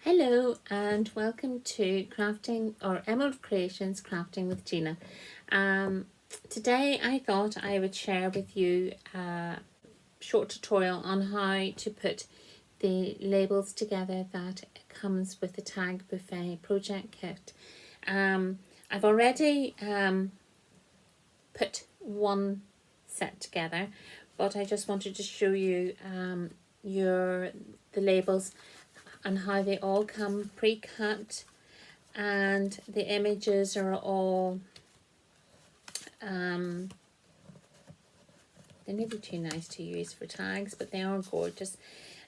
Hello and welcome to Crafting or Emerald Creations Crafting with Gina. Today I thought I would share with you a short tutorial on how to put the labels together that comes with the Tag Buffet project kit. I've already put one set together, but I just wanted to show you the labels and how they all come pre-cut, and the images are all they may be too nice to use for tags, but they are gorgeous.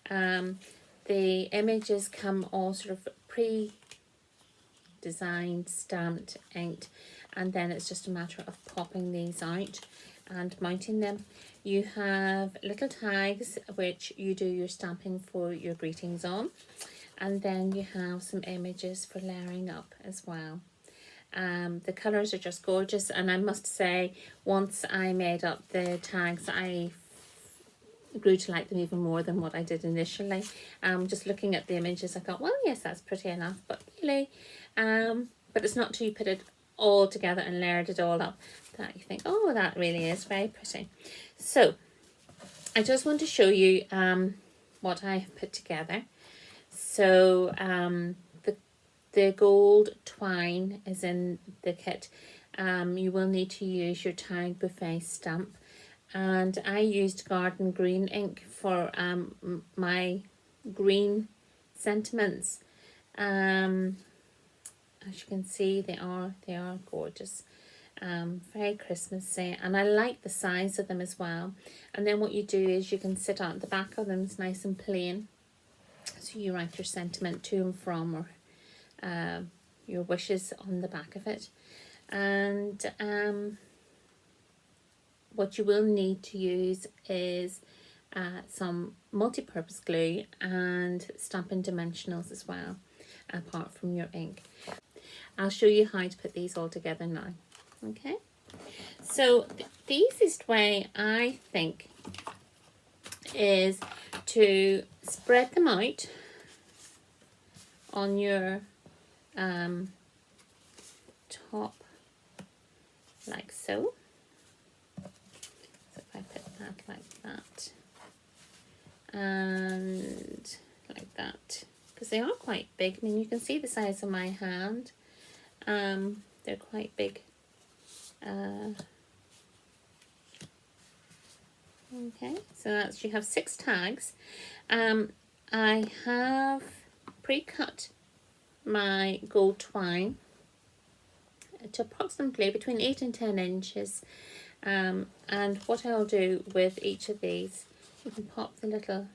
The images come all sort of pre-designed, stamped, inked, and then it's just a matter of popping these out and mounting them. You have little tags which you do your stamping for your greetings on, and then you have some images for layering up as well. The colours are just gorgeous, and I must say, once I made up the tags, I grew to like them even more than what I did initially. Just looking at the images, I thought, well, yes, that's pretty enough, but really, but it's not till you put it all together and layered it all up that you think, oh, that really is very pretty. So I just want to show you what I have put together. So the gold twine is in the kit. You will need to use your Tag Buffet stamp, and I used garden green ink for my green sentiments. As you can see, they are gorgeous, very Christmassy, and I like the size of them as well. And then what you do is you can sit out the back of them. It's nice and plain, so you write your sentiment to and from, or your wishes on the back of it. And what you will need to use is some multi-purpose glue and Stampin' dimensionals as well, apart from your ink. I'll show you how to put these all together now. Okay, so the easiest way I think is to spread them out on your top like so. So if I put that like that and like that, because they are quite big. I mean, you can see the size of my hand. They're quite big. Okay, so that's, you have 6 tags. I have pre-cut my gold twine to approximately between 8 and 10 inches. And what I'll do with each of these, you can pop the little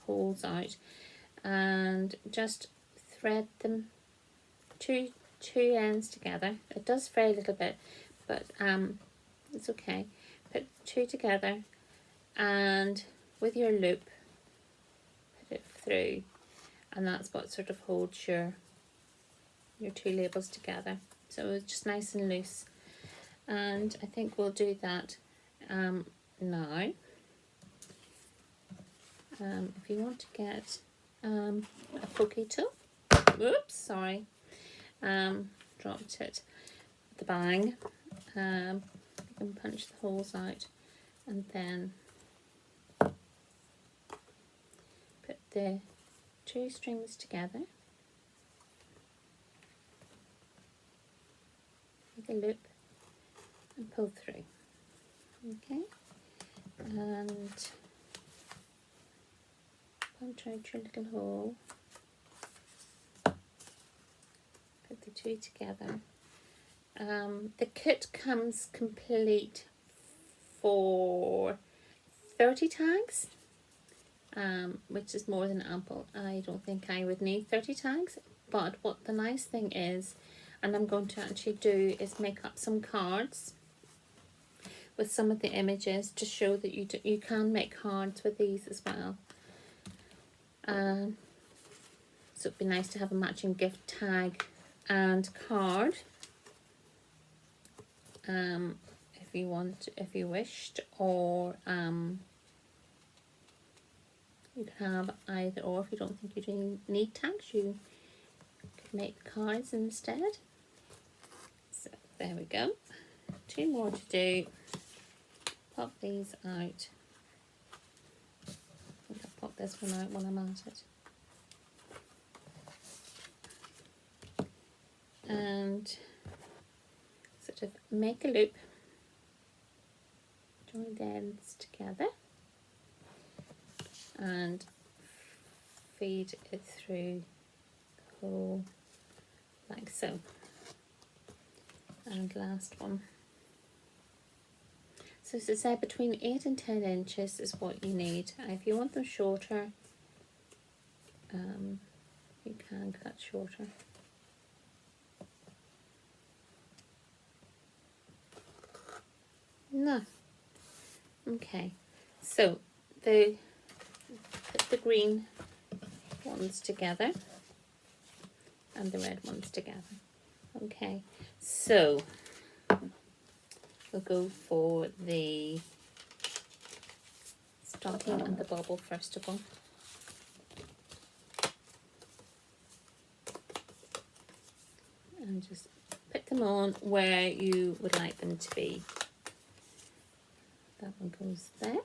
holes out and just thread them two ends together. It does fray a little bit, but it's okay. Put 2 together, and with your loop put it through, and that's what sort of holds your 2 labels together. So it's just nice and loose, and I think we'll do that now. If you want to get a pokey tool, whoops, sorry, dropped it, the bang. You can punch the holes out and then put the 2 strings together, make a loop and pull through. Okay, and punch out your little hole, put the 2 together. The kit comes complete for 30 tags, which is more than ample. I don't think I would need 30 tags, but what the nice thing is, and I'm going to actually do, is make up some cards with some of the images to show that you can make cards with these as well. So it'd be nice to have a matching gift tag and card, if you wished, or You can have either or. If you don't think you do need tags, you could make cards instead. So there we go. 2 more to do. Pop these out. I think I'll pop this one out when I'm at it. And sort of make a loop, join the ends together and feed it through the hole like so. And last one. So as I said, between 8 and 10 inches is what you need. If you want them shorter, you can cut shorter. No. Okay, so put the green ones together and the red ones together. Okay, so we'll go for the stocking and the bobble first of all. And just put them on where you would like them to be. That one goes there.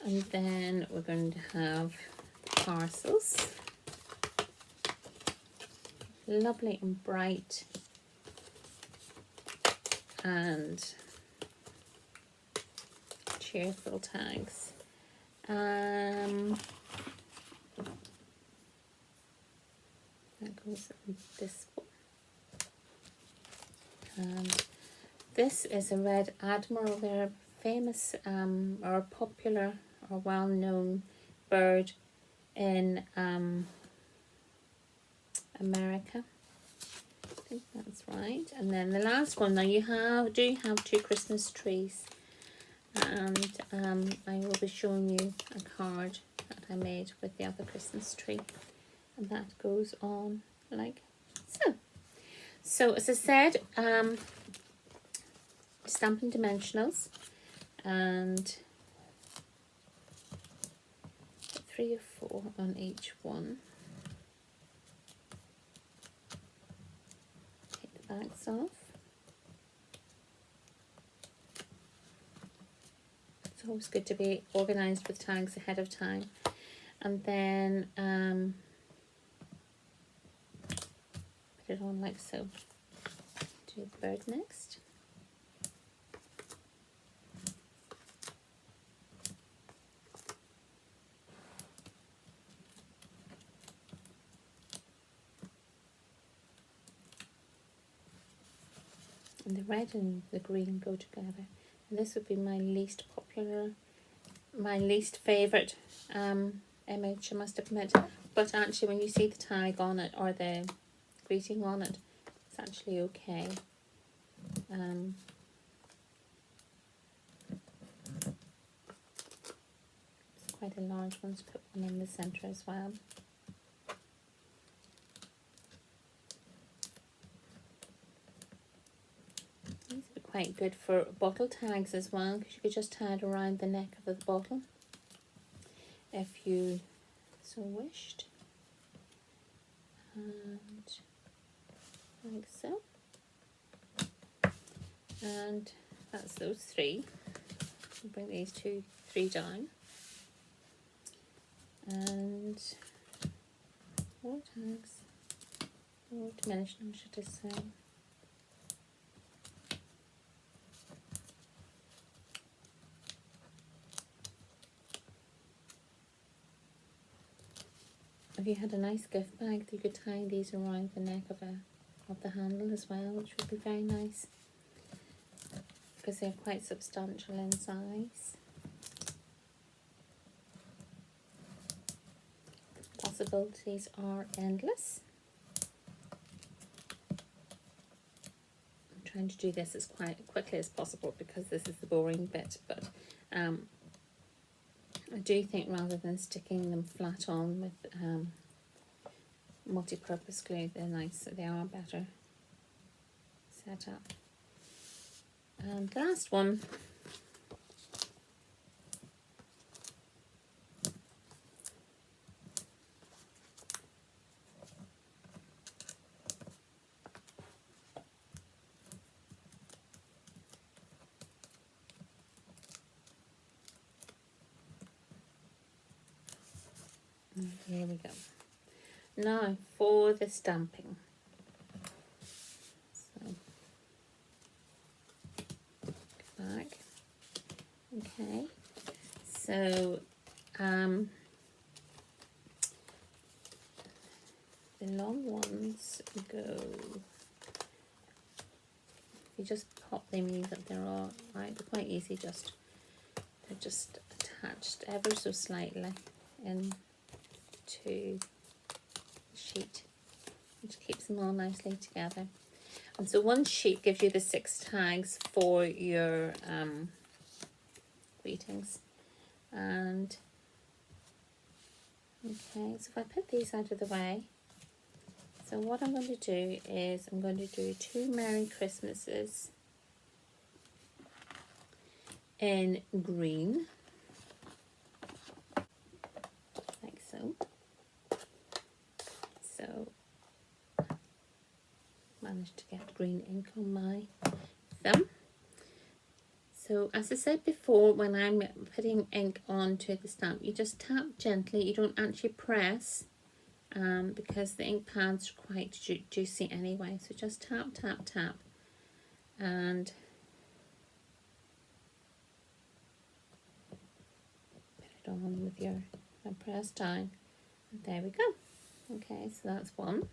And then we're going to have parcels. Lovely and bright. And cheerful tags. That goes in this one. And this is a red admiral. They're a famous or popular or well-known bird in America. I think that's right. And then the last one. Now you do have 2 Christmas trees, and I will be showing you a card that I made with the other Christmas tree, and that goes on like so. So as I said, Stampin' Dimensionals, and 3 or 4 on each one. Take the backs off. It's always good to be organised with tags ahead of time. And then put it on like so. Do the bird next. And the red and the green go together. And this would be my least popular, my least favourite image, I must admit. But actually when you see the tag on it or the greeting on it, it's actually okay. It's quite a large one, to put one in the centre as well. These are quite good for bottle tags as well, because you could just tie it around the neck of the bottle if you so wished. And like so. And that's those 3. I'll bring these 3 down. And more tags, more dimension, should I say. If you had a nice gift bag, you could tie these around the neck of the handle as well, which would be very nice, because they're quite substantial in size. Possibilities are endless. I'm trying to do this as quite quickly as possible because this is the boring bit, but I do think rather than sticking them flat on with multi-purpose glue, they're nice, they are better set up. And the last one Here we go. Now for the stamping. So back. Okay. So the long ones go. You just pop them in that they're all right. They're quite easy. They're just attached ever so slightly into the sheet, which keeps them all nicely together. And so one sheet gives you the 6 tags for your greetings. And okay, so if I put these out of the way, so what I'm going to do is I'm going to do 2 Merry Christmases in green, like so. So managed to get green ink on my thumb. So as I said before, when I'm putting ink onto the stamp, you just tap gently. You don't actually press because the ink pads are quite juicy anyway. So just tap, tap, tap, and put it on with your press down. And there we go. Okay, so that's 1.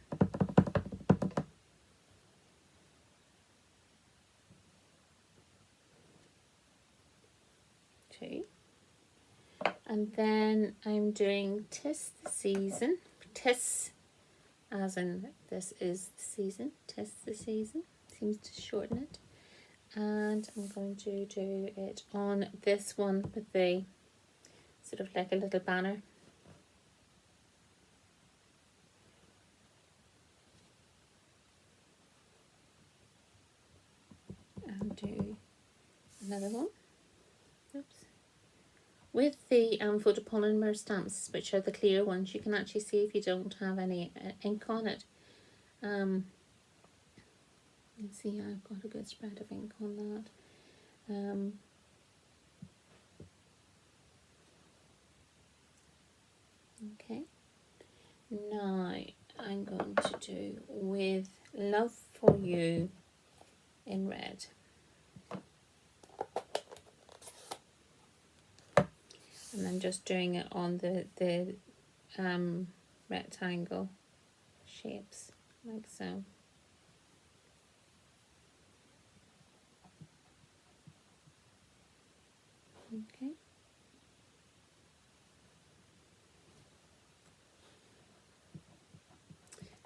2. And then I'm doing 'tis the season. 'Tis as in this is the season. 'Tis the season. Seems to shorten it. And I'm going to do it on this one with the sort of like a little banner. And do another one. Oops. With the photopolymer stamps, which are the clear ones, you can actually see if you don't have any ink on it. You can see I've got a good spread of ink on that. Okay, now I'm going to do with Love for You in red. And I'm just doing it on the rectangle shapes, like so. Okay.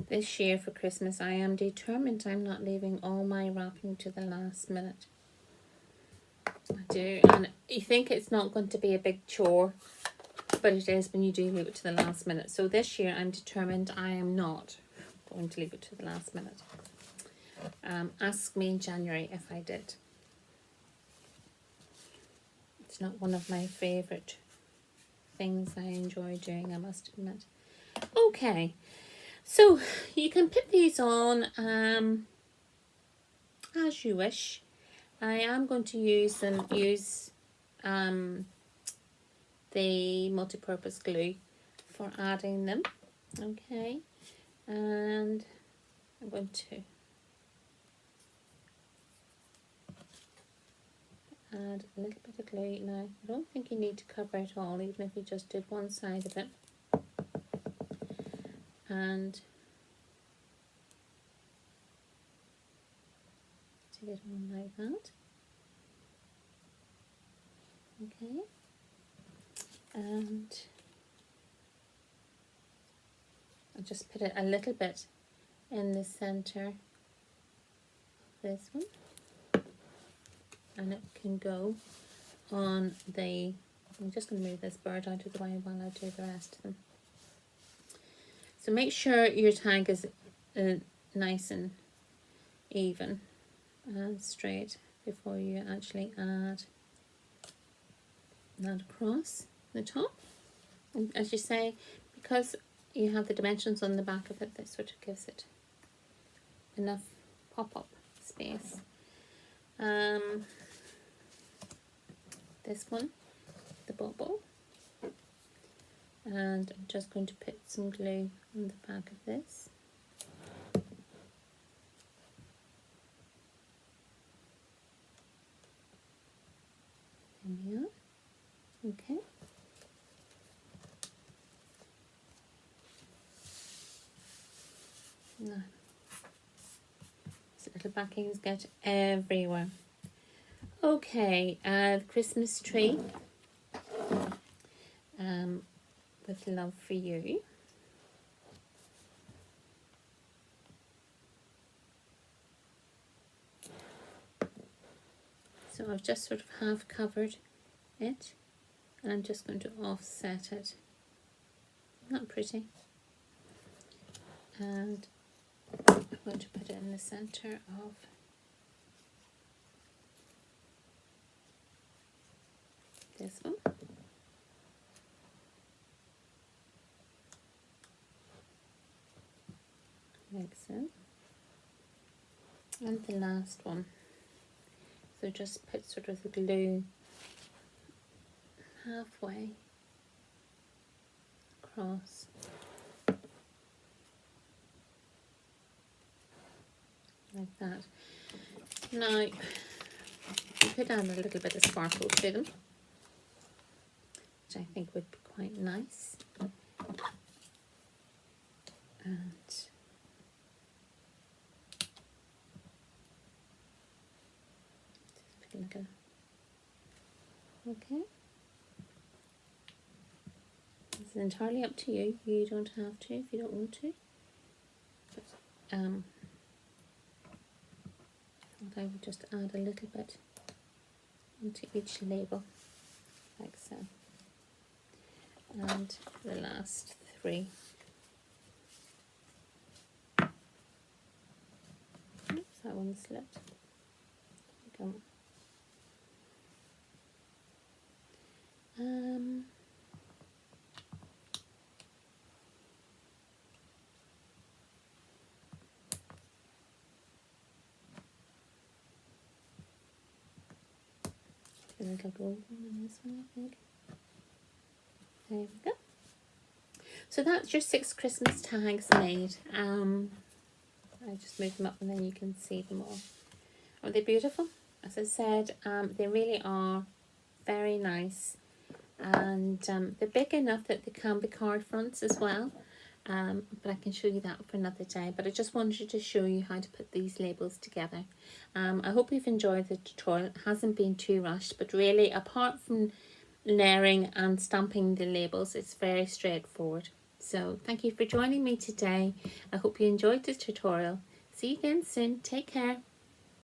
This year for Christmas, I am determined I'm not leaving all my wrapping to the last minute. I do, and you think it's not going to be a big chore, but it is when you do leave it to the last minute. So this year I'm determined I am not going to leave it to the last minute. Ask me in January if I did. It's not one of my favourite things I enjoy doing, I must admit. Okay, so you can put these on as you wish. I am going to use the multi-purpose glue for adding them. Okay, and I'm going to add a little bit of glue. Now, I don't think you need to cover it all, even if you just did one side of it. And stick it on like that. Okay. And I'll just put it a little bit in the center of this one. And it can go on the, I'm just going to move this bird out of the way while I do the rest of them. So make sure your tag is nice and even and straight before you actually add that across the top. And as you say, because you have the dimensions on the back of it, that sort of gives it enough pop-up space. This one, the bubble, And I'm just going to put some glue on the back of this. There we are. Okay. Now, these little backings get everywhere. Okay, the Christmas tree. With love for you. So I've just sort of half covered it, and I'm just going to offset it. Not pretty. And I'm going to put it in the center of this one. Like so. And the last one. So just put sort of the glue halfway across. Like that. Now, you could add a little bit of sparkle to them, which I think would be quite nice. And just put a little, okay. It's entirely up to you. You don't have to if you don't want to. But, I would just add a little bit onto each label, like so. And the last three. Oops, that one slipped. Go. A little golden in this one, I think. There we go. So that's your 6 Christmas tags made. I just moved them up and then you can see them all. Are they beautiful? As I said, they really are very nice. And they're big enough that they can be card fronts as well. But I can show you that for another day. But I just wanted to show you how to put these labels together. I hope you've enjoyed the tutorial. It hasn't been too rushed, but really, apart from layering and stamping the labels, it's very straightforward. So thank you for joining me today. I hope you enjoyed this tutorial. See you again soon. Take care.